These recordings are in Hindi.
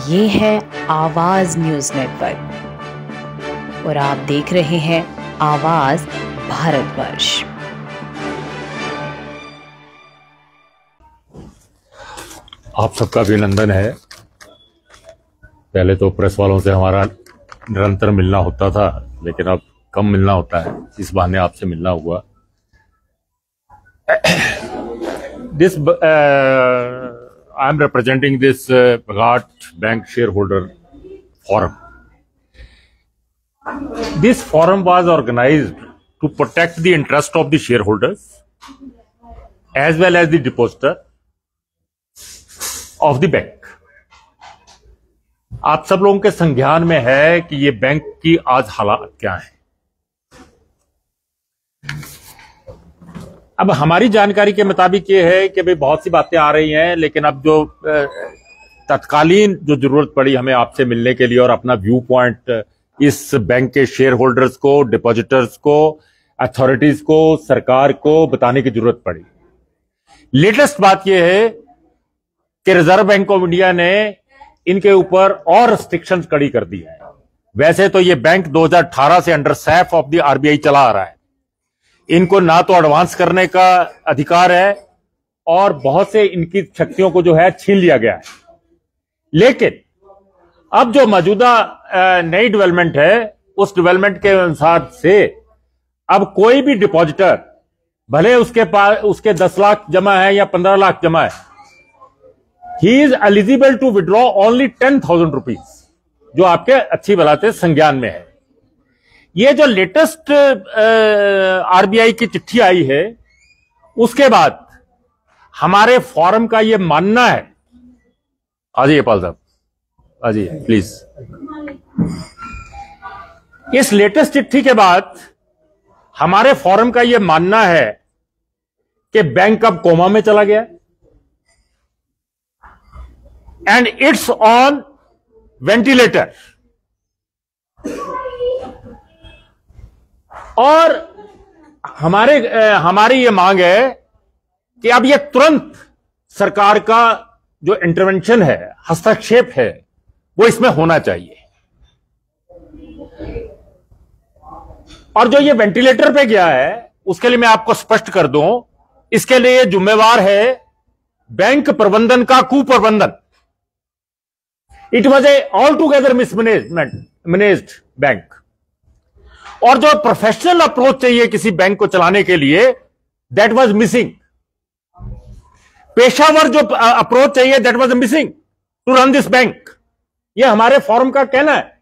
ये है आवाज न्यूज नेटवर्क और आप देख रहे हैं आवाज भारतवर्ष। आप सबका अभिनंदन है। पहले तो प्रेस वालों से हमारा निरंतर मिलना होता था, लेकिन अब कम मिलना होता है। इस बहाने आपसे मिलना हुआ। This I am representing this Bhagat Bank Shareholder Forum. This forum was organized to protect the interest of the shareholders as well as the depositor of the bank. आप सब लोगों के संज्ञान में है कि ये बैंक की आज हालात क्या है। अब हमारी जानकारी के मुताबिक ये है कि भाई बहुत सी बातें आ रही हैं, लेकिन अब जो तत्कालीन जो जरूरत पड़ी हमें आपसे मिलने के लिए और अपना व्यू पॉइंट इस बैंक के शेयर होल्डर्स को, डिपॉजिटर्स को, अथॉरिटीज को, सरकार को बताने की जरूरत पड़ी। लेटेस्ट बात यह है कि रिजर्व बैंक ऑफ इंडिया ने इनके ऊपर और रिस्ट्रिक्शंस कड़ी कर दी है। वैसे तो ये बैंक 2018 से under Saif of the RBI चला आ रहा है। इनको ना तो एडवांस करने का अधिकार है और बहुत से इनकी शक्तियों को जो है छीन लिया गया है। लेकिन अब जो मौजूदा नई डेवलपमेंट है, उस डेवलपमेंट के अनुसार से अब कोई भी डिपॉजिटर, भले उसके पास उसके 10 लाख जमा है या 15 लाख जमा है, he is eligible to withdraw only 10,000 rupees, जो आपके अच्छी भलाते संज्ञान में है। ये जो लेटेस्ट आरबीआई की चिट्ठी आई है, उसके बाद हमारे फोरम का ये मानना है। आ जाइए पाल साहब, आ जाइए प्लीज। इस लेटेस्ट चिट्ठी के बाद हमारे फोरम का ये मानना है कि बैंक अब कोमा में चला गया एंड इट्स ऑन वेंटिलेटर। और हमारी ये मांग है कि अब ये तुरंत सरकार का जो इंटरवेंशन है, हस्तक्षेप है, वो इसमें होना चाहिए। और जो ये वेंटिलेटर पे गया है, उसके लिए मैं आपको स्पष्ट कर दूं, इसके लिए जिम्मेवार है बैंक प्रबंधन का कुप्रबंधन। It was a altogether mismanaged bank. और जो प्रोफेशनल अप्रोच चाहिए किसी बैंक को चलाने के लिए, दैट वाज मिसिंग। पेशावर जो अप्रोच चाहिए, that was missing to run this bank. ये हमारे फोरम का कहना है।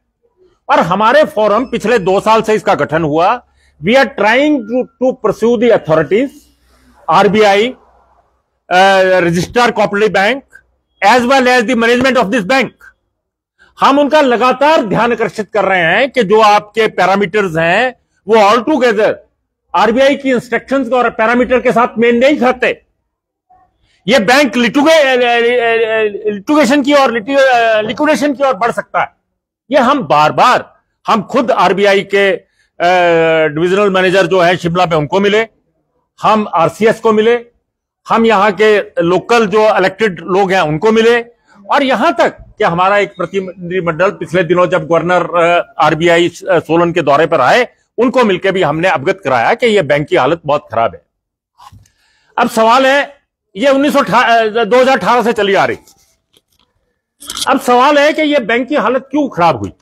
और हमारे फोरम पिछले 2 साल से इसका गठन हुआ। We are trying to pursue the authorities, RBI, registrar cooperative bank, as well as the management of this bank. हम उनका लगातार ध्यान आकर्षित कर रहे हैं कि जो आपके पैरामीटर्स हैं वो ऑल टुगेदर आरबीआई की इंस्ट्रक्शंस और पैरामीटर के साथ मेल नहीं खाते। ये बैंक लिटिगेशन की और लिक्विडेशन की ओर बढ़ सकता है। ये हम बार बार, हम खुद आरबीआई के डिविजनल मैनेजर जो है शिमला में, उनको मिले, हम आरसीएस को मिले, हम यहां के लोकल जो इलेक्टेड लोग हैं उनको मिले, और यहां तक कि हमारा एक प्रतिनिधिमंडल पिछले दिनों जब गवर्नर आरबीआई सोलन के दौरे पर आए, उनको मिलकर भी हमने अवगत कराया कि यह बैंक की हालत बहुत खराब है। अब सवाल है, यह 2018 से चली आ रही। अब सवाल है कि यह बैंक की हालत क्यों खराब हुई।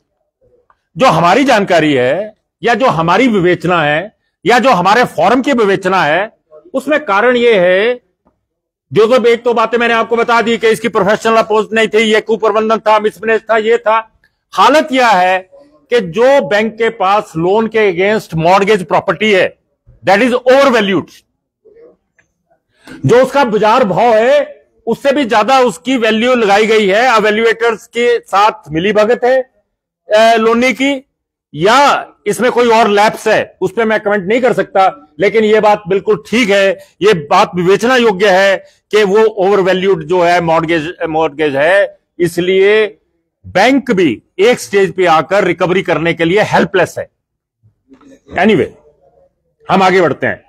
जो हमारी जानकारी है, या जो हमारी विवेचना है, या जो हमारे फोरम की विवेचना है, उसमें कारण यह है, जो एक तो बातें मैंने आपको बता दी कि इसकी प्रोफेशनल अप्रोच नहीं थी, ये कुप्रबंधन था, मिसमैनेज था, ये था। हालत यह है कि जो बैंक के पास लोन के अगेंस्ट मॉर्गेज प्रॉपर्टी है, दैट इज ओवर वैल्यूड। जो उसका बाजार भाव है, उससे भी ज्यादा उसकी वैल्यू लगाई गई है। एवेल्युएटर्स के साथ मिलीभगत है लोनी की, या इसमें कोई और लैप्स है, उस पर मैं कमेंट नहीं कर सकता। लेकिन यह बात बिल्कुल ठीक है, यह बात विवेचना योग्य है कि वो ओवर वैल्यूड जो है मॉर्गेज है। इसलिए बैंक भी एक स्टेज पे आकर रिकवरी करने के लिए हेल्पलेस है। एनीवे, हम आगे बढ़ते हैं।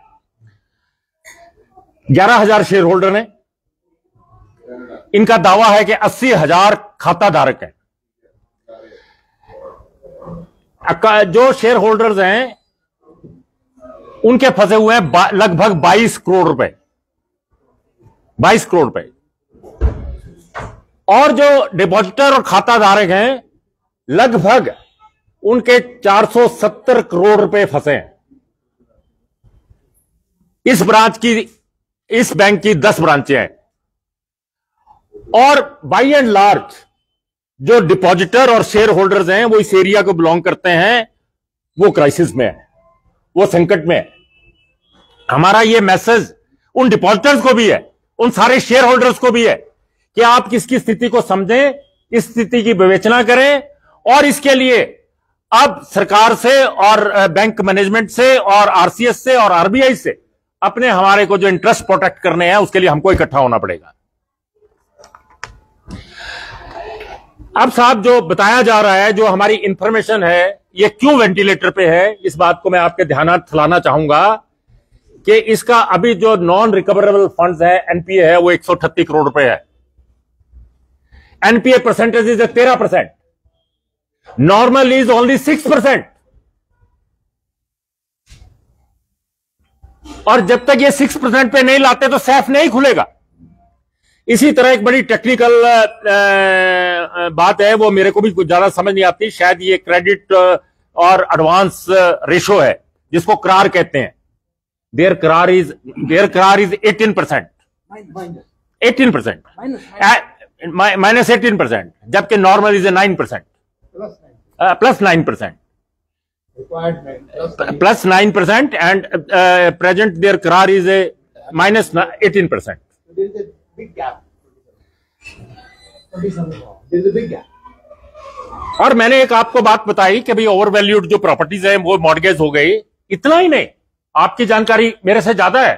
11,000 शेयर होल्डर हैं। इनका दावा है कि 80,000 खाता धारक हैं। जो शेयर होल्डर्स हैं उनके फंसे हुए हैं लगभग 22 करोड़ रुपए, 22 करोड़ रुपए। और जो डिपॉजिटर और खाता धारक हैं लगभग उनके 470 करोड़ रुपए फंसे हैं। इस बैंक की 10 ब्रांचें हैं और बाई एंड लार्ज जो डिपॉजिटर और शेयर होल्डर्स हैं वो इस एरिया को बिलोंग करते हैं, वो क्राइसिस में है, वो संकट में है। हमारा ये मैसेज उन डिपॉजिटर्स को भी है, उन सारे शेयर होल्डर्स को भी है कि आप किसकी स्थिति को समझें, इस स्थिति की विवेचना करें और इसके लिए अब सरकार से और बैंक मैनेजमेंट से और आरसीएस से और आरबीआई से अपने हमारे को जो इंटरेस्ट प्रोटेक्ट करने हैं उसके लिए हमको इकट्ठा होना पड़ेगा। अब साहब जो बताया जा रहा है, जो हमारी इंफॉर्मेशन है, ये क्यों वेंटिलेटर पे है, इस बात को मैं आपके ध्यानार्थ लाना चाहूंगा कि इसका अभी जो नॉन रिकवरेबल फंड्स है, एनपीए है, वो 138 करोड़ रुपए है। NPA percentage is 13%, normal is only 6%। और जब तक ये 6% पे नहीं लाते तो सैफ नहीं खुलेगा। इसी तरह एक बड़ी टेक्निकल बात है, वो मेरे को भी कुछ ज्यादा समझ नहीं आती, शायद ये क्रेडिट और एडवांस रेशो है जिसको करार कहते हैं। देयर करार इज 18%, 18% माइनस 18%, जबकि normal is 9%, plus 9%, plus 9%, and present their CRAR is a minus 18%. There is a big gap. There is a big gap. और मैंने एक आपको बात बताई कि भाई ओवर वैल्यूड जो प्रॉपर्टीज है वो मॉर्गेज हो गई। इतना ही नहीं, आपकी जानकारी मेरे से ज्यादा है,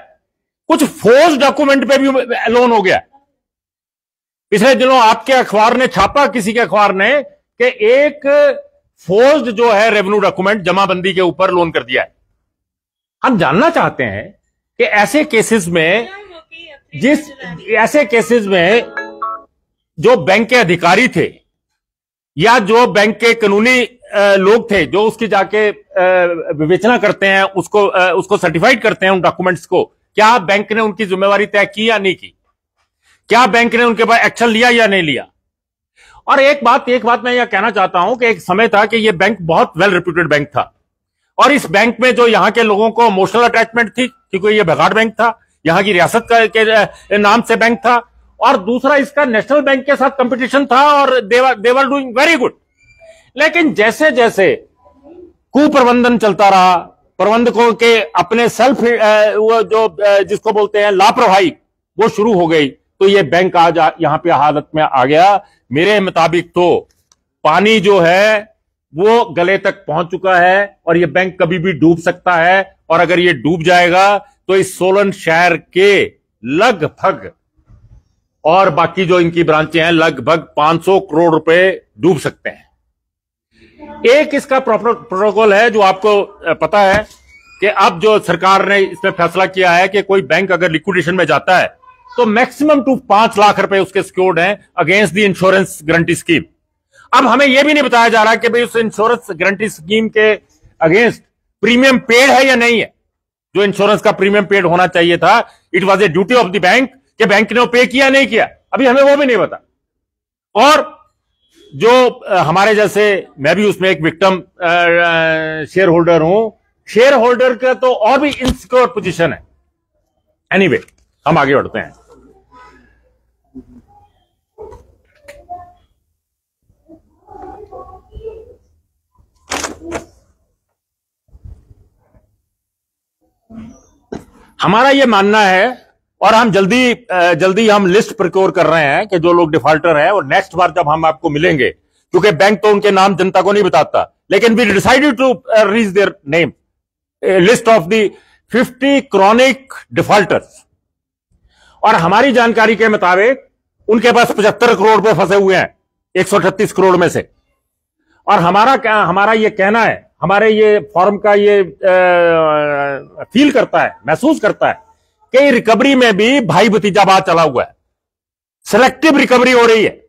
कुछ फोर्स डॉक्यूमेंट पे भी लोन हो गया। पिछले दिनों आपके अखबार ने छापा, किसी के अखबार ने, कि एक फोर्स्ड जो है रेवेन्यू डॉक्यूमेंट जमाबंदी के ऊपर लोन कर दिया है। हम जानना चाहते हैं कि ऐसे केसेस में जो बैंक के अधिकारी थे या जो बैंक के कानूनी लोग थे जो उसकी जाके विवेचना करते हैं, उसको सर्टिफाइड करते हैं उन डॉक्यूमेंट्स को, क्या बैंक ने उनकी जिम्मेवारी तय की या नहीं की, क्या बैंक ने उनके पास एक्शन लिया या नहीं लिया। और एक बात मैं यह कहना चाहता हूं कि एक समय था कि यह बैंक बहुत वेल रिप्यूटेड बैंक था और इस बैंक में जो यहां के लोगों को इमोशनल अटैचमेंट थी, क्योंकि यह भगाड़ बैंक था, यहां की रियासत के नाम से बैंक था, और दूसरा इसका नेशनल बैंक के साथ कंपटीशन था और दे वर डूइंग वेरी गुड। लेकिन जैसे जैसे कुप्रबंधन चलता रहा, प्रबंधकों के अपने सेल्फ वो जो जिसको बोलते हैं लापरवाही, वो शुरू हो गई, तो ये बैंक आज यहां पे हालत में आ गया। मेरे मुताबिक तो पानी जो है वो गले तक पहुंच चुका है और ये बैंक कभी भी डूब सकता है, और अगर ये डूब जाएगा तो इस सोलन शहर के लगभग और बाकी जो इनकी ब्रांचें हैं लगभग 500 करोड़ रुपए डूब सकते हैं। एक इसका प्रोटोकॉल है जो आपको पता है कि अब जो सरकार ने इसमें फैसला किया है कि कोई बैंक अगर लिक्विडेशन में जाता है तो मैक्सिमम टू 5 लाख रुपए उसके सिक्योर्ड हैं against the insurance guarantee scheme. अब हमें यह भी नहीं बताया जा रहा कि भाई उस इंश्योरेंस गारंटी स्कीम के अगेंस्ट प्रीमियम पेड है या नहीं है। जो इंश्योरेंस का प्रीमियम पेड होना चाहिए था, it was a duty of the bank कि बैंक ने वो पे किया नहीं किया, अभी हमें वो भी नहीं पता। और जो हमारे जैसे, मैं भी उसमें एक विक्टिम शेयर होल्डर हूं, शेयर होल्डर का तो और भी इनसिक्योर पोजीशन है। एनीवे, हम आगे बढ़ते हैं। हमारा यह मानना है और हम जल्दी हम लिस्ट प्रिकोर कर रहे हैं कि जो लोग डिफॉल्टर हैं, और नेक्स्ट बार जब हम आपको मिलेंगे, क्योंकि बैंक तो उनके नाम जनता को नहीं बताता, लेकिन we decided to reach their name, list of the 50 chronic defaulters. और हमारी जानकारी के मुताबिक उनके पास 75 करोड़ रुपए फंसे हुए हैं 138 करोड़ में से। और हमारा ये कहना है, हमारे ये फॉर्म का ये फील करता है, महसूस करता है कि रिकवरी में भी भाई भतीजावाद चला हुआ है, सिलेक्टिव रिकवरी हो रही है।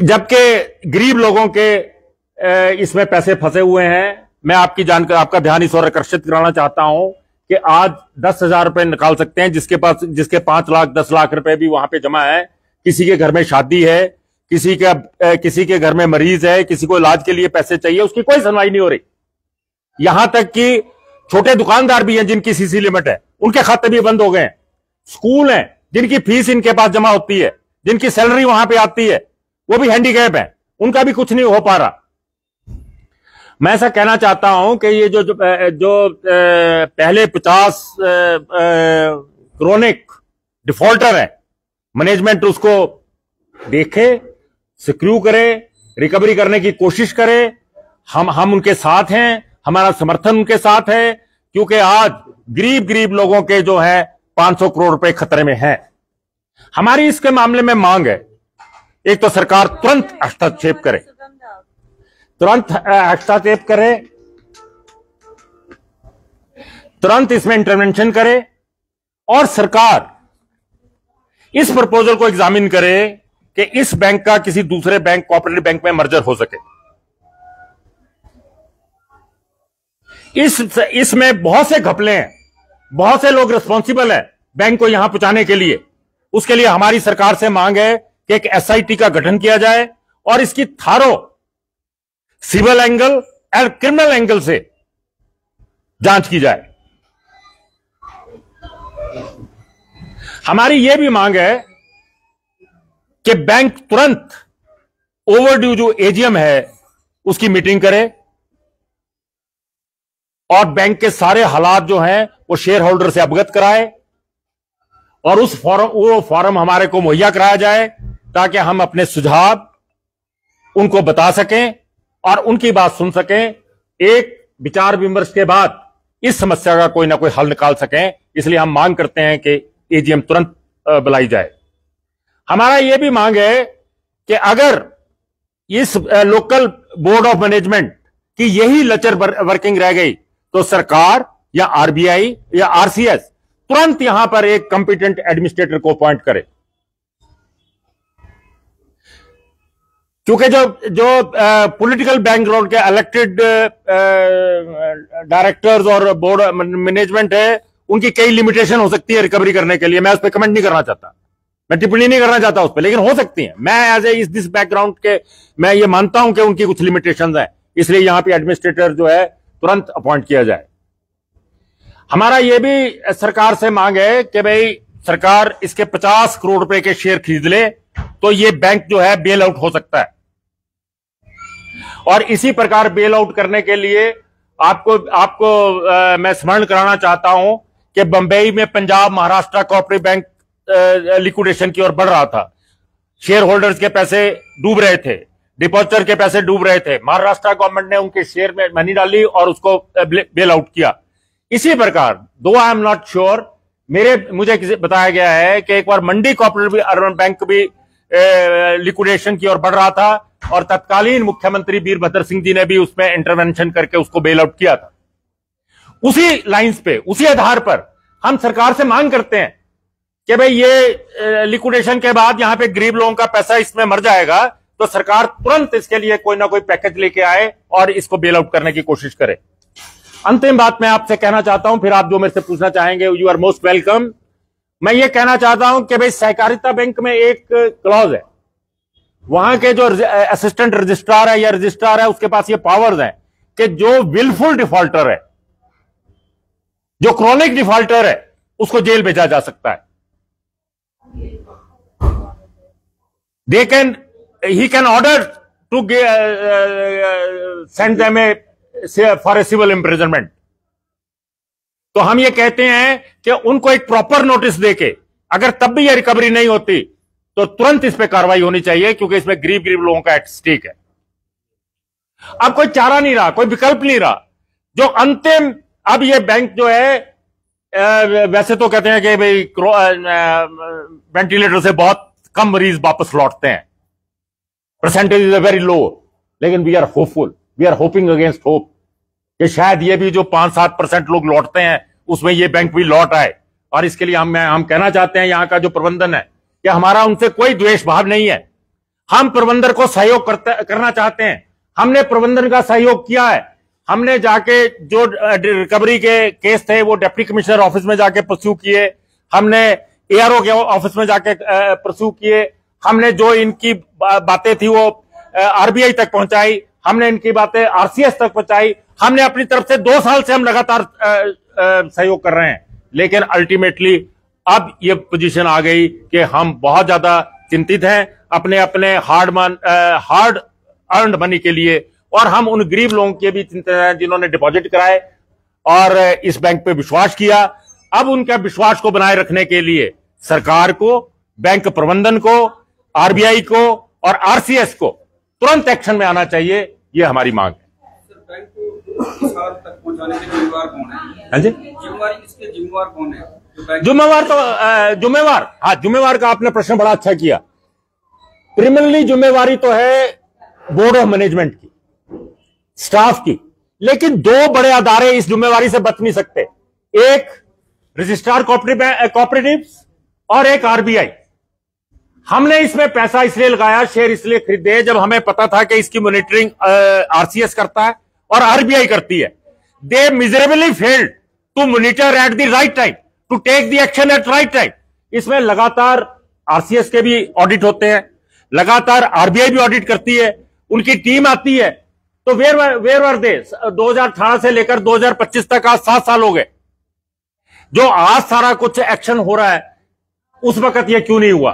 जबकि गरीब लोगों के इसमें पैसे फंसे हुए हैं। मैं आपका ध्यान इस ओर आकर्षित कराना चाहता हूं कि आज 10,000 रुपए निकाल सकते हैं जिसके 5 लाख 10 लाख रुपए भी वहां पे जमा है। किसी के घर में शादी है, किसी के घर में मरीज है, किसी को इलाज के लिए पैसे चाहिए, उसकी कोई सुनवाई नहीं हो रही। यहां तक कि छोटे दुकानदार भी हैं जिनकी सीसी लिमिट है, उनके खाते भी बंद हो गए हैं। स्कूल हैं जिनकी फीस इनके पास जमा होती है, जिनकी सैलरी वहां पे आती है, वो भी हैंडीकैप है, उनका भी कुछ नहीं हो पा रहा। मैं ऐसा कहना चाहता हूं कि ये जो पहले 50 क्रोनिक डिफॉल्टर है, मैनेजमेंट उसको देखे, सिक्रू करे, रिकवरी करने की कोशिश करे। हम उनके साथ हैं, हमारा समर्थन उनके साथ है, क्योंकि आज गरीब लोगों के जो है 500 करोड़ रुपए खतरे में हैं। हमारी इसके मामले में मांग है, एक तो सरकार तुरंत हस्तक्षेप करे, तुरंत इसमें इंटरवेंशन करे, और सरकार इस प्रपोजल को एग्जामिन करे कि इस बैंक का किसी दूसरे बैंक, कोऑपरेटिव बैंक में मर्जर हो सके। इसमें बहुत से घपले हैं, बहुत से लोग रिस्पॉन्सिबल हैं बैंक को यहां पहुंचाने के लिए। उसके लिए हमारी सरकार से मांग है कि एक एसआईटी का गठन किया जाए और इसकी थारो सिविल एंगल और क्रिमिनल एंगल से जांच की जाए। हमारी यह भी मांग है कि बैंक तुरंत ओवरड्यू जो एजीएम है उसकी मीटिंग करे और बैंक के सारे हालात जो हैं वो शेयर होल्डर से अवगत कराए, और वो फॉर्म हमारे को मुहैया कराया जाए ताकि हम अपने सुझाव उनको बता सकें और उनकी बात सुन सकें। एक विचार विमर्श के बाद इस समस्या का कोई ना कोई हल निकाल सकें। इसलिए हम मांग करते हैं कि एजीएम तुरंत बुलाई जाए। हमारा यह भी मांग है कि अगर इस लोकल बोर्ड ऑफ मैनेजमेंट की यही लचर वर्किंग रह गई तो सरकार या आरबीआई या आरसीएस तुरंत यहां पर एक कॉम्पिटेंट एडमिनिस्ट्रेटर को अपॉइंट करे, क्योंकि जो पॉलिटिकल बैकग्राउंड के इलेक्टेड डायरेक्टर्स और बोर्ड मैनेजमेंट है, उनकी कई लिमिटेशन हो सकती है रिकवरी करने के लिए। मैं उस पर कमेंट नहीं करना चाहता, मैं टिप्पणी नहीं करना चाहता उस पर, लेकिन हो सकती है। मैं एज ए दिस बैकग्राउंड के मैं ये मानता हूं कि उनकी कुछ लिमिटेशंस हैं, इसलिए यहां पे एडमिनिस्ट्रेटर जो है तुरंत अपॉइंट किया जाए। हमारा यह भी सरकार से मांग है कि भाई सरकार इसके 50 करोड़ रुपए के शेयर खरीद ले तो ये बैंक जो है बेल आउट हो सकता है। और इसी प्रकार बेल आउट करने के लिए आपको मैं स्मरण कराना चाहता हूं कि बंबई में Punjab Maharashtra cooperative bank liquidation की ओर बढ़ रहा था। शेयर होल्डर्स के पैसे डूब रहे थे, डिपॉजिटर के पैसे डूब रहे थे। महाराष्ट्र गवर्नमेंट ने उनके शेयर में मनी डाली और उसको बेल आउट किया। इसी प्रकार दो आई एम नॉट श्योर, मुझे बताया गया है कि एक बार मंडी कोऑपरेटिव अर्बन बैंक भी लिक्विडेशन की ओर बढ़ रहा था और तत्कालीन मुख्यमंत्री वीरभद्र सिंह जी ने भी उसमें इंटरवेंशन करके उसको बेल आउट किया था। उसी लाइंस पे, उसी आधार पर हम सरकार से मांग करते हैं कि भाई ये लिक्विडेशन के बाद यहां पे गरीब लोगों का पैसा इसमें मर जाएगा, तो सरकार तुरंत इसके लिए कोई ना कोई पैकेज लेके आए और इसको बेल आउट करने की कोशिश करे। अंतिम बात मैं आपसे कहना चाहता हूं, फिर आप जो मेरे से पूछना चाहेंगे यू आर मोस्ट वेलकम। मैं ये कहना चाहता हूं कि भाई सहकारिता बैंक में एक क्लॉज है, वहां के जो असिस्टेंट रजिस्ट्रार है या रजिस्ट्रार है उसके पास ये पावर्स हैं कि जो विलफुल डिफॉल्टर है, जो क्रॉनिक डिफॉल्टर है, उसको जेल भेजा जा सकता है। he can order to send them for a civil imprisonment। तो हम ये कहते हैं कि उनको एक प्रॉपर नोटिस देके अगर तब भी ये रिकवरी नहीं होती तो तुरंत इस पे कार्रवाई होनी चाहिए, क्योंकि इसमें गरीब लोगों का एट स्टेक है। अब कोई चारा नहीं रहा, कोई विकल्प नहीं रहा। जो अंतिम अब ये बैंक जो है वैसे तो कहते हैं कि भाई वेंटिलेटर से बहुत कम मरीज वापस लौटते हैं, परसेंटेज इज वेरी लो, लेकिन we are hopeful, we are hoping against hope कि शायद ये भी जो 5-7% लोग लौटते हैं उसमें ये बैंक भी लौट आए। और इसके लिए हम कहना चाहते हैं यहाँ का जो प्रबंधन है कि हमारा उनसे कोई द्वेष भाव नहीं है। हम प्रबंधन को सहयोग करना चाहते हैं। हमने प्रबंधन का सहयोग किया है। हमने जाके जो रिकवरी के केस थे वो डिप्टी कमिश्नर ऑफिस में जाके परस्यू किए, हमने एआरओ के ऑफिस में जाके परस्यू किए, हमने जो इनकी बातें थी वो आरबीआई तक पहुंचाई, हमने इनकी बातें आरसीएस तक पहुंचाई। हमने अपनी तरफ से 2 साल से हम लगातार सहयोग कर रहे हैं, लेकिन अल्टीमेटली अब ये पोजीशन आ गई कि हम बहुत ज्यादा चिंतित हैं अपने अपने हार्ड अर्न्ड मनी के लिए, और हम उन गरीब लोगों के भी चिंतित हैं जिन्होंने डिपॉजिट कराए और इस बैंक पे विश्वास किया। अब उनका विश्वास को बनाए रखने के लिए सरकार को, बैंक प्रबंधन को, आरबीआई को और आरसीएस को तुरंत एक्शन में आना चाहिए, ये हमारी मांग है। सर, बैंक को इस हालत तक पहुंचाने के जिम्मेवार कौन है? हाँ जी, इसके जिम्मेवार कौन है? जिम्मेवार का आपने प्रश्न बड़ा अच्छा किया। प्रिमिनरी जिम्मेवारी तो है बोर्ड ऑफ मैनेजमेंट की, स्टाफ की, लेकिन 2 बड़े अदारे इस जिम्मेवारी से बच नहीं सकते, एक रजिस्ट्रार कोऑपरेटिव्स और एक आरबीआई। हमने इसमें पैसा इसलिए लगाया, शेयर इसलिए खरीदे जब हमें पता था कि इसकी मॉनिटरिंग आरसीएस करता है और आरबीआई करती है। They miserably failed to monitor at the right time, to take the action at right time. इसमें लगातार आरसीएस के भी ऑडिट होते हैं, लगातार आरबीआई भी ऑडिट करती है, उनकी टीम आती है। तो वेयर वर दे? 2018 से लेकर 2025 तक आज 7 साल हो गए। जो आज सारा कुछ एक्शन हो रहा है उस वक्त ये क्यों नहीं हुआ?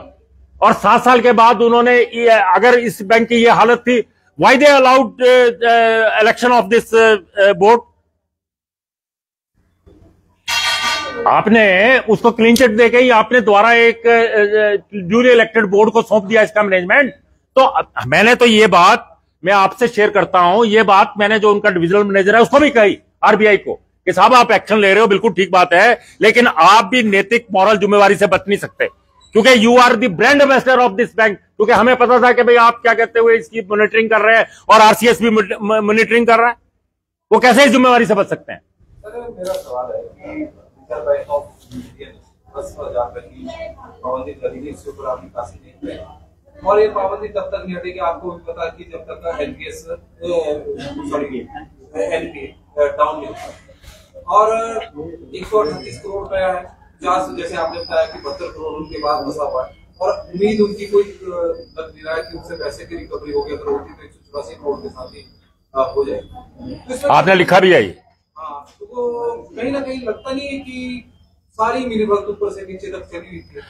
और 7 साल के बाद उन्होंने, अगर इस बैंक की ये हालत थी, why they allowed election of this board? आपने उसको क्लीन चिट देके ही आपने दोबारा एक ड्यूली इलेक्टेड बोर्ड को सौंप दिया इसका मैनेजमेंट। तो मैंने तो ये बात मैं आपसे शेयर करता हूं, ये बात मैंने जो उनका डिविजनल मैनेजर है उसको भी कही, आरबीआई को, कि साहब आप एक्शन ले रहे हो, बिल्कुल ठीक बात है, लेकिन आप भी नैतिक मॉरल जिम्मेवारी से बच नहीं सकते, क्योंकि you are the brand ambassador of this bank. क्योंकि हमें पता था कि भाई आप क्या कहते हुए इसकी मॉनिटरिंग कर रहे हैं और आरसीएस भी मॉनिटरिंग कर रहा है, वो कैसे इस जिम्मेवारी से बच सकते हैं? मेरा सवाल है कि रिजर्व बैंक ऑफ इंडिया 10,000 की पाबंदी करेगी, इसके ऊपर आपकी काफी देख रहे हैं, और ये पाबंदी तब तक नहीं हटेगी, आपको भी पता है कि जब तक एनपीएस डाउन नहीं होता। और 138 करोड़ रुपया है, जैसे आपने बताया कि 72 करोड़ उनके बाद फंसा हुआ है, और उम्मीद उनकी कोई लग नहीं रहा है कि उससे पैसे की रिकवरी होगी, अगर होती तो 184 करोड़ के साथ ही हो जाएगी। तो आपने लिखा भी है। हाँ, तो कहीं ना कहीं लगता नहीं है कि सारी मिलीभगत ऊपर से नीचे तक चली हुई थी।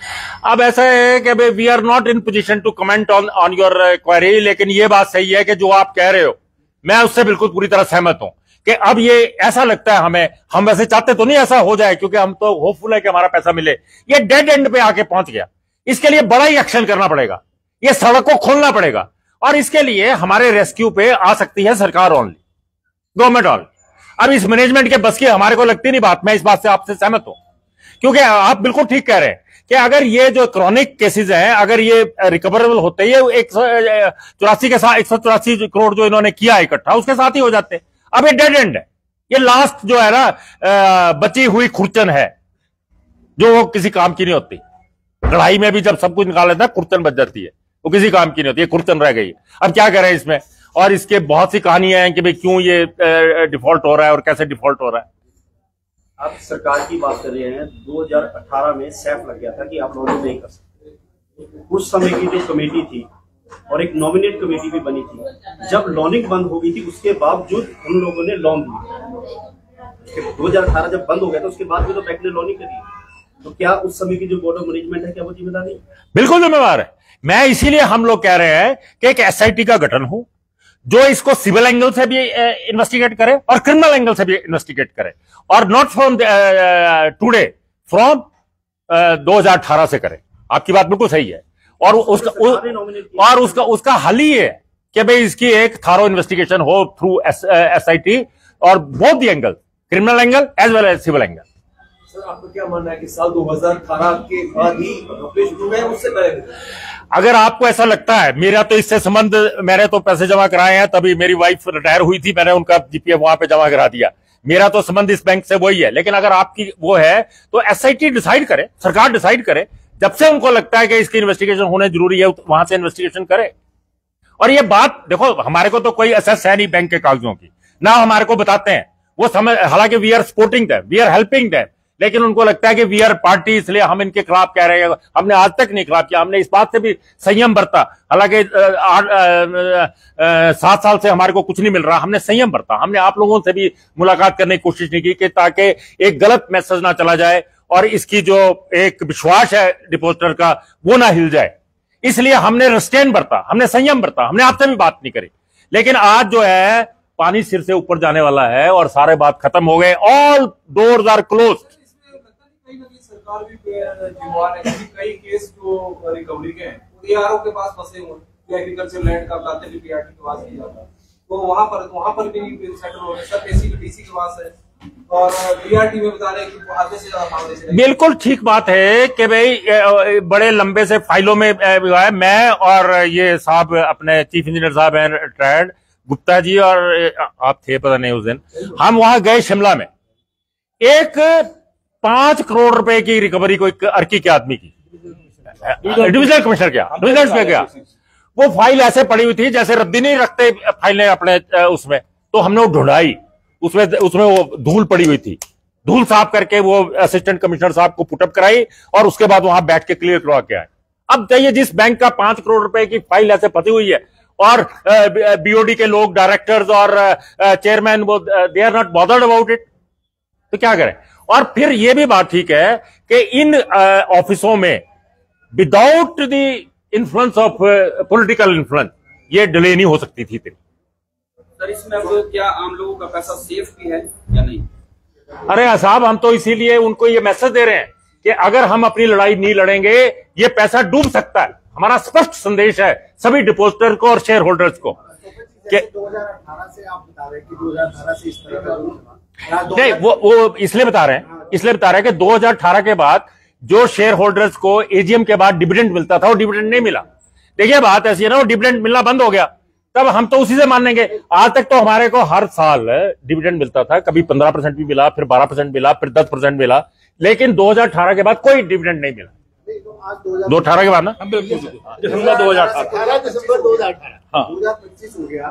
अब ऐसा है कि we are not in position to comment on your query, लेकिन ये बात सही है कि जो आप कह रहे हो मैं उससे बिल्कुल पूरी तरह सहमत हूं कि अब ये ऐसा लगता है हमें, हम वैसे चाहते तो नहीं ऐसा हो जाए, क्योंकि हम तो होपफुल है कि हमारा पैसा मिले, ये डेड एंड पे आके पहुंच गया। इसके लिए बड़ा ही एक्शन करना पड़ेगा, ये सड़क को खोलना पड़ेगा, और इसके लिए हमारे रेस्क्यू पे आ सकती है सरकार ओनली, गवर्नमेंट ओनली। अब इस मैनेजमेंट के बस की हमारे को लगती नहीं बात, मैं इस बात से आपसे सहमत हूं, क्योंकि आप बिल्कुल ठीक कह रहे हैं कि अगर ये जो क्रॉनिक केसेस हैं, अगर ये रिकवरेबल होते, ये 184 के साथ 184 करोड़ जो इन्होंने किया इकट्ठा, उसके साथ ही हो जाते। अब ये डेड एंड है, ये लास्ट जो है ना बची हुई खुरचन है, जो वो किसी काम की नहीं होती। कढ़ाई में भी जब सब कुछ निकाल लेता है खुरचन बच जाती है, वो किसी काम की नहीं होती, ये खुरचन रह गई। अब क्या करें इसमें? और इसके बहुत सी कहानियां हैं कि भाई क्यों ये डिफॉल्ट हो रहा है और कैसे डिफॉल्ट हो रहा है। आप सरकार की बात कर रहे हैं, 2018 में सैफ लग गया था कि आप लोन नहीं कर सकते। उस समय की जो कमेटी थी और एक नॉमिनेट कमेटी भी बनी थी, जब लॉनिंग बंद हो गई थी उसके बावजूद उन लोगों ने लोन दिए। 2018 जब बंद हो गया था उसके बाद भी तो बैंक ने लॉनिंग करी, तो क्या उस समय की जो बोर्ड ऑफ मैनेजमेंट है क्या वो जिम्मेदार नहीं? बिल्कुल जिम्मेवार है। मैं इसीलिए हम लोग कह रहे हैं कि एक एसआईटी का गठन हो जो इसको सिविल एंगल से भी इन्वेस्टिगेट करे और क्रिमिनल एंगल से भी इन्वेस्टिगेट करे, और नॉट फ्रॉम टुडे, फ्रॉम 2018 से करे। आपकी बात बिल्कुल सही है, और उसका हल ही है कि भाई इसकी एक थारो इन्वेस्टिगेशन हो थ्रू एसआईटी, और both the angle, criminal angle as well as civil angle. Sir, आपका क्या मानना है कि साल 2018 के बाद ही घपले शुरू हुए, उससे पहले? अगर आपको ऐसा लगता है, मेरा तो इससे संबंध, मैंने तो पैसे जमा कराए हैं, तभी मेरी वाइफ रिटायर हुई थी, मैंने उनका जीपीएफ वहां पे जमा करा दिया, मेरा तो संबंध इस बैंक से वही है। लेकिन अगर आपकी वो है तो एसआईटी डिसाइड करे, सरकार डिसाइड करे, जब से उनको लगता है कि इसकी इन्वेस्टिगेशन होने जरूरी है वहां से इन्वेस्टिगेशन करे। और ये बात देखो, हमारे को तो कोई एसेस है नहीं बैंक के कागजों की, ना हमारे को बताते हैं वो समझ, हालांकि we are supporting them, we are helping them, लेकिन उनको लगता है कि वी आर पार्टी, इसलिए हम इनके खिलाफ कह रहे हैं। हमने आज तक नहीं खिलाफ किया, हमने इस बात से भी संयम बरता, हालांकि 7 साल से हमारे को कुछ नहीं मिल रहा, हमने संयम बरता। हमने आप लोगों से भी मुलाकात करने की कोशिश नहीं की कि ताकि एक गलत मैसेज ना चला जाए और इसकी जो एक विश्वास है डिपॉजिटर का वो ना हिल जाए, इसलिए हमने रिस्ट्रेन बरता, हमने संयम बरता, हमने आपसे भी बात नहीं करी। लेकिन आज जो है पानी सिर से ऊपर जाने वाला है और सारे बात खत्म हो गए, ऑल डोर्स आर क्लोज्ड। कहीं ना कहीं सरकार भी जिम्मेवार है, क्योंकि कई केस जो रिकवरी के हैं ARO के पास फंसे हुए हैं, एग्रीकल्चर लैंड का बताते हैं PRT के पास नहीं जाता, तो वहां पर भी सेटल हो रहे हैं, सब DC के पास है, और BRT में बता रहे हैं कि आधे से ज्यादा मामले से। बिल्कुल ठीक बात है कि भाई बड़े लंबे से फाइलों में मैं और ये साहब अपने चीफ इंजीनियर साहब हैं रिटायर्ड गुप्ता जी, और आप थे पता नहीं उस दिन, हम वहां गए शिमला में, एक 5 करोड़ रुपए की रिकवरी को एक अर्की के आदमी की, डिविजनल कमिश्नर क्या, वो फाइल ऐसे पड़ी हुई थी जैसे रद्दी नहीं रखते फाइलें अपने उसमें, तो हमने वो ढूंढाई, उसमें वो धूल पड़ी हुई थी, धूल साफ करके वो असिस्टेंट कमिश्नर साहब को पुटअप कराई और उसके बाद वहां बैठ के क्लियर करवा के आए। अब चाहिए जिस बैंक का 5 करोड़ रुपए की फाइल ऐसे फंसी हुई है और BOD के लोग, डायरेक्टर्स और चेयरमैन, वो they are not bothered about it, तो क्या करें। और फिर ये भी बात ठीक है कि इन ऑफिसों में without the influence of political influence ये डिले नहीं हो सकती थी। सर इसमें अब क्या आम लोगों का पैसा सेफ भी है या नहीं? अरे साहब, हम तो इसीलिए उनको ये मैसेज दे रहे हैं कि अगर हम अपनी लड़ाई नहीं लड़ेंगे ये पैसा डूब सकता है। हमारा स्पष्ट संदेश है सभी डिपॉजिटर को और शेयर होल्डर्स को कि 2018 से आप बता रहे हैं कि 2018 से इस तरह का नहीं, वो इसलिए बता रहे हैं कि 2018 के बाद जो शेयर होल्डर्स को AGM के बाद डिविडेंड मिलता था वो डिविडेंड नहीं मिला। देखिए बात ऐसी है ना, वो डिविडेंड मिलना बंद हो गया, तब हम तो उसी से मानेंगे। आज तक तो हमारे को हर साल डिविडेंड मिलता था, कभी 15% भी मिला, फिर 12% मिला, फिर 10% मिला, लेकिन 2018 के बाद कोई डिविडेंड नहीं मिला। 2018 के बाद ना, दिसंबर 2018 हाँ 2025 हो गया,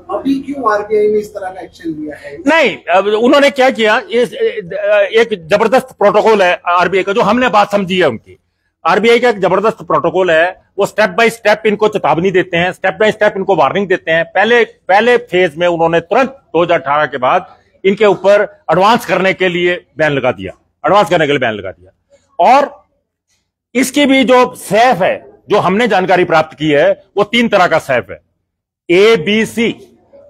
अभी क्यों RBI ने इस तरह का एक्शन लिया है? नहीं, अब उन्होंने क्या किया, एक जबरदस्त प्रोटोकॉल है RBI का, जो हमने बात समझी है उनकी। RBI का एक जबरदस्त प्रोटोकॉल है, वो स्टेप बाय स्टेप इनको चेतावनी देते हैं, स्टेप बाय स्टेप इनको वार्निंग देते हैं। पहले फेज में उन्होंने तुरंत 2018 के बाद इनके ऊपर एडवांस करने के लिए बैन लगा दिया, और इसकी भी जो सैफ है, जो हमने जानकारी प्राप्त की है, वो 3 तरह का सैफ है, ABC,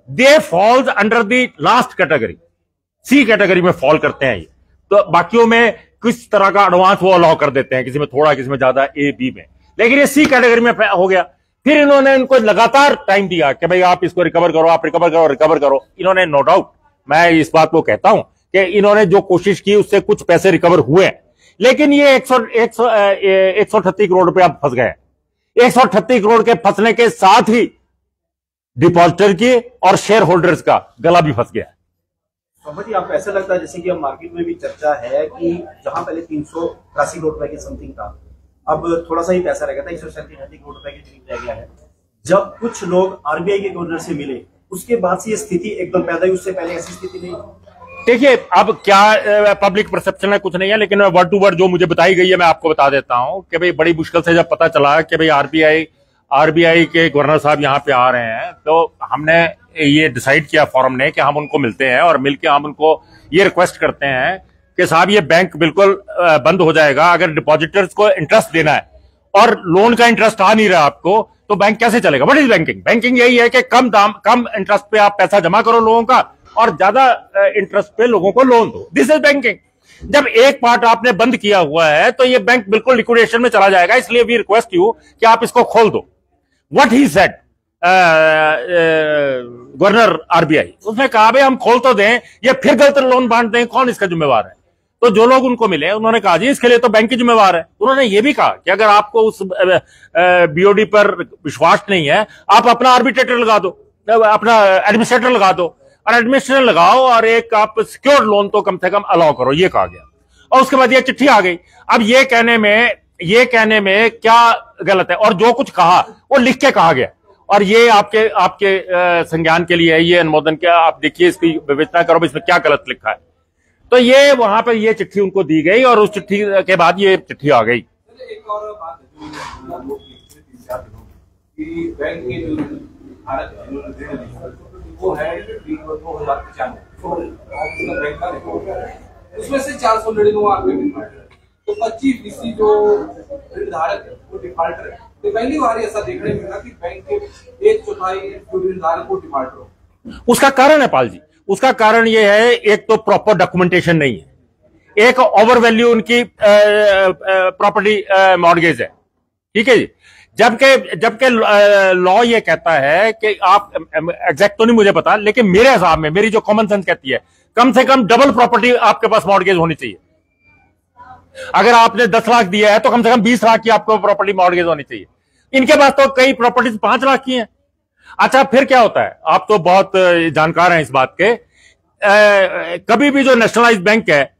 they falls under the last category, C category में फॉल करते हैं ये, तो बाकियों में किस तरह का एडवांस वो अलाउ कर देते हैं, किसी में थोड़ा, किसी में ज्यादा, A B में, लेकिन ये C कैटेगरी में हो गया। फिर इन्होंने इनको लगातार टाइम दिया कि भाई आप इसको रिकवर करो। इन्होंने, नो डाउट, मैं इस बात को कहता हूं कि इन्होंने जो कोशिश की उससे कुछ पैसे रिकवर हुए, लेकिन ये 138 करोड़ रुपए अब फंस गए। 138 करोड़ के फंसने के साथ ही डिपॉजिटर के और शेयर होल्डर्स का गला भी फंस गया। जी आपको ऐसा लगता है जैसे कि अब मार्केट में भी चर्चा है कि जहां पहले 383 करोड़ रुपए की समथिंग था, अब थोड़ा सा ही पैसा रह गया था, 137 करोड़ रुपए के करीब रह गया है। जब कुछ लोग RBI के गवर्नर से मिले उसके बाद से ये स्थिति एकदम पैदा हुई, उससे पहले ऐसी स्थिति नहीं। देखिए अब क्या पब्लिक परसेप्शन है कुछ नहीं है, लेकिन वर्ड टू वर्ड जो मुझे बताई गई है मैं आपको बता देता हूं कि भाई बड़ी मुश्किल से जब पता चला कि भाई RBI के गवर्नर साहब यहाँ पे आ रहे हैं, तो हमने ये डिसाइड किया फॉरम ने कि हम उनको मिलते हैं और मिलके हम उनको ये रिक्वेस्ट करते हैं कि साहब ये बैंक बिल्कुल बंद हो जाएगा। अगर डिपॉजिटर्स को इंटरेस्ट देना है और लोन का इंटरेस्ट आ नहीं रहा आपको, तो बैंक कैसे चलेगा? व्हाट इज बैंकिंग यही है कि कम इंटरेस्ट पे आप पैसा जमा करो लोगों का और ज्यादा इंटरेस्ट पे लोगों को लोन दो। This is banking. जब एक पार्ट आपने बंद किया हुआ है तो ये बैंक बिल्कुल लिक्विडेशन में चला जाएगा, इसलिए वी रिक्वेस्ट यू कि आप इसको खोल दो। What he said governor RBI, उसने कहा भाई हम खोल तो दें, ये फिर गलत लोन बांट दें, कौन इसका जिम्मेवार है? तो जो लोग उनको मिले उन्होंने कहा जी इसके लिए तो बैंक की जिम्मेवार है। उन्होंने ये भी कहा कि अगर आपको उस BOD पर विश्वास नहीं है, आप अपना आर्बिट्रेटर लगा दो, अपना एडमिनिस्ट्रेटर लगा दो, और एडमिनिस्ट्रेटर लगाओ और एक आप सिक्योर्ड लोन तो कम से कम अलाउ करो, ये कहा गया। और उसके बाद ये चिट्ठी आ गई। अब ये कहने में क्या गलत है? और जो कुछ कहा वो लिख के कहा गया, और ये आपके संज्ञान के लिए है, ये अनुमोदन क्या, आप देखिए इसकी विवेचना करो इसमें क्या गलत लिखा है। तो ये वहां पर ये चिट्ठी उनको दी गई और उस चिट्ठी के बाद ये चिट्ठी आ गई। एक और बात कि बैंक के जो भारत वो है 2095 बैंक का रिकॉर्ड, उसमें से 499 आपके डिफॉल्टर है, तो 25% जो निर्धारक है वो डिफॉल्टर है। तो पहली बार ऐसा देखने में मिला कि बैंक के 1/4 जो निर्धारक वो डिफॉल्टर हो। उसका कारण है पाल जी, उसका कारण यह है, एक तो प्रॉपर डॉक्यूमेंटेशन नहीं है, एक ओवर वैल्यू उनकी प्रॉपर्टी मॉर्गेज है, ठीक है जी। जबकि लॉ ये कहता है कि आप, एग्जैक्ट तो नहीं मुझे पता, लेकिन मेरे हिसाब में मेरी जो कॉमन सेंस कहती है कम से कम डबल प्रॉपर्टी आपके पास मॉर्गेज होनी चाहिए। अगर आपने 10 लाख दिया है तो कम से कम 20 लाख की आपको प्रॉपर्टी मॉर्गेज होनी चाहिए। इनके पास तो कई प्रॉपर्टीज 5 लाख की हैं। अच्छा, फिर क्या होता है, आप तो बहुत जानकार हैं इस बात के, कभी भी जो नेशनलाइज्ड बैंक है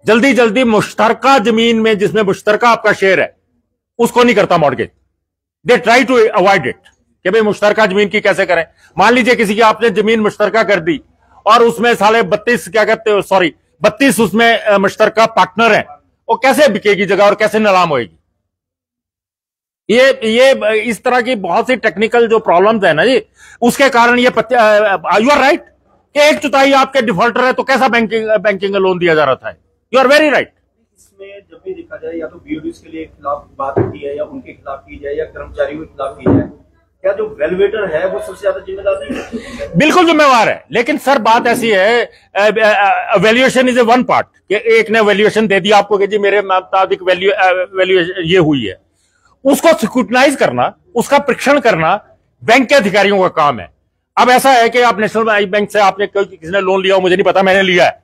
जल्दी जल्दी मुश्तरका जमीन में जिसमें मुश्तरका आपका शेयर है उसको नहीं करता mortgage. They try to avoid it कि भाई मुश्तरका जमीन की कैसे करें। मान लीजिए किसी की आपने जमीन मुश्तरका कर दी और उसमें साले 32 उसमें मुश्तरका पार्टनर हैं, वो कैसे बिकेगी जगह और कैसे नीलाम होगी। ये इस तरह की बहुत सी टेक्निकल जो प्रॉब्लम्स है ना जी, उसके कारण ये यू आर राइट कि 1/4 आपके डिफॉल्टर है तो कैसा बैंकिंग लोन दिया जा रहा था। You are very right. इसमें जब भी देखा जाए या तो बीओडीज के लिए खिलाफ बात की है या उनके खिलाफ की जाए या कर्मचारियों के खिलाफ की जाए, क्या जो वैल्यूएटर है वो सबसे ज्यादा जिम्मेदार नहीं है? बिल्कुल जिम्मेवार है, लेकिन सर बात ऐसी है, valuation is a one part कि एक ने वैल्यूएशन दे दिया आपको कि जी मेरे मुताबिक वैल्यूएशन ये हुई है, उसको स्क्रूटनाइज करना, उसका परीक्षण करना बैंक के अधिकारियों का काम है। अब ऐसा है कि आप नेशनल बैंक से आपने किसी ने लोन लिया हो, मुझे नहीं पता, मैंने लिया है,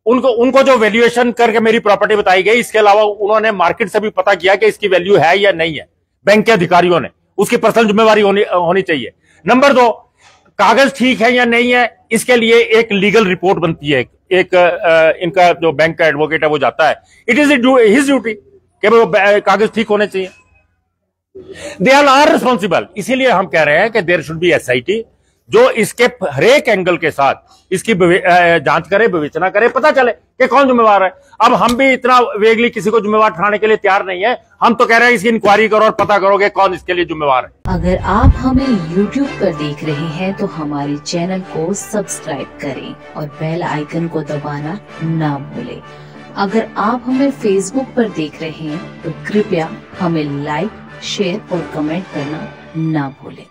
उनको जो वैल्यूएशन करके मेरी प्रॉपर्टी बताई गई, इसके अलावा उन्होंने मार्केट से भी पता किया कि इसकी वैल्यू है या नहीं है। बैंक के अधिकारियों ने, उसकी पर्सनल जिम्मेवारी होनी चाहिए। नंबर 2, कागज ठीक है या नहीं है, इसके लिए एक लीगल रिपोर्ट बनती है, एक इनका जो बैंक का एडवोकेट है वो जाता है, इट इज हिज ड्यूटी कि वो कागज ठीक होने चाहिए। They are responsible. इसीलिए हम कह रहे हैं कि देयर शुड बी एसआईटी जो इसके हरेक एंगल के साथ इसकी जांच करे, विवेचना करे, पता चले कि कौन जिम्मेवार है। अब हम भी इतना वेगली किसी को जिम्मेवार ठहराने के लिए तैयार नहीं है। हम तो कह रहे हैं इसकी इंक्वायरी करो और पता करोगे कौन इसके लिए जिम्मेवार है। अगर आप हमें YouTube पर देख रहे हैं तो हमारे चैनल को सब्सक्राइब करें और बेल आइकन को दबाना ना भूलें। अगर आप हमें Facebook पर देख रहे हैं तो कृपया हमें लाइक, शेयर और कमेंट करना ना भूलें।